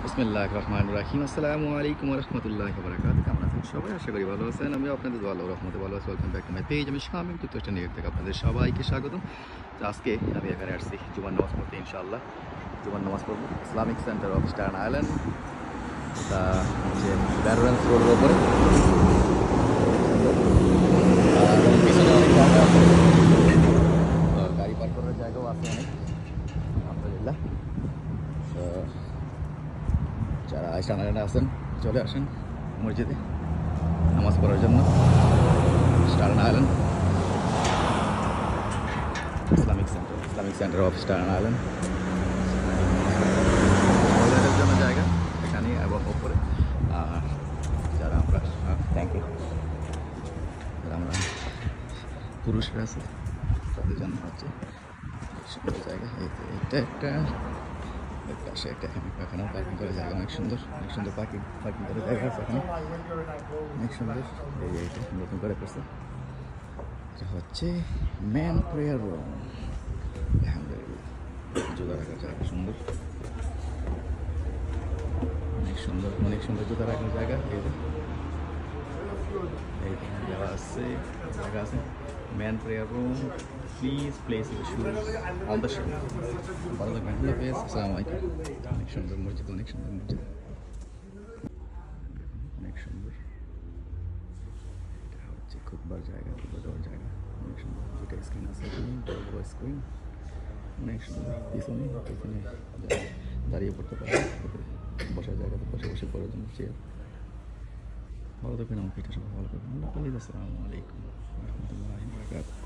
বিসমিল্লাহির রহমানির রহিম। আসসালামু আলাইকুম ওয়া রাহমাতুল্লাহি ওয়া বারাকাতুহু। কেমন আছেন সবাই? আশা করি ভালো আছেন। আমিও আপনাদের দোয়া আল্লাহর রহমতে ভালো আছি। Welcome back to my page. আমি শামীম তুর্কস্টান নিউইয়র্ক থেকে আপনাদের সবাইকে স্বাগতম। তো আজকে আমি এখানে আসছি জুমার নামাজ পড়তে ইনশাআল্লাহ। জুমার নামাজ পড়বো Islamic centre of stern island. এটা হচ্ছে ব্যারোলেন্স রোডের ওপরে। পিছনে অনেক জায়গা আছে, গাড়ি পার্ক করার জায়গাও আছে অনেক, আলহামদুলিল্লাহ। তো যারা স্টার্ন আইল্যান্ডে আছেন চলে আসেন মসজিদে নামাজ পড়ার জন্য। Stern island Islamic centre of stern island, মহিলাদের জন্য জায়গা এখানে এবং ওপরে। আর যারা আমরা থ্যাংক ইউ, যারা আমরা পুরুষরা আছে তাদের জন্য হচ্ছে সুন্দর জায়গা। এটা একটা পাশে একটা এখানেও পার্কিং করার জায়গা অনেক সুন্দর পার্কিং করার জায়গা আছে এখানে অনেক সুন্দর। এইটা নতুন করে করছে, এটা হচ্ছে ম্যান প্রেয়ার রুম। আলহামদুলিল্লাহ, জুতা রাখার জায়গা সুন্দর, অনেক সুন্দর জুতা রাখার জায়গা। এই দেওয়া আছে, জায়গা আছে। Man prayer room, please place your shoes on the show. ভালো থাকবেন, আল্লাহ হাফেজ, আসসালামু আলাইকুম। অনেক সুন্দর মসজিদ, অনেক সুন্দর মসজিদ, অনেক সুন্দর। এটা হচ্ছে খুববার জায়গা, খুববার দেওয়ার জায়গা অনেক সুন্দর। দুটো স্ক্রিন আছে এখানে, বড় বড় স্ক্রিন, অনেক সুন্দর। পিছনে দাঁড়িয়ে পড়তে পারে, বসার জায়গাতে বসে বসে পড়ার জন্য চেয়ার। ভালো থাকবেন, আমাকে এটা সবাই ভালো থাকবেন, আল্লাহ হাফেজ, আসসালামু আলাইকুম ওয়া রাহমাতুল্লাহি ওয়া বারাকাতুহু।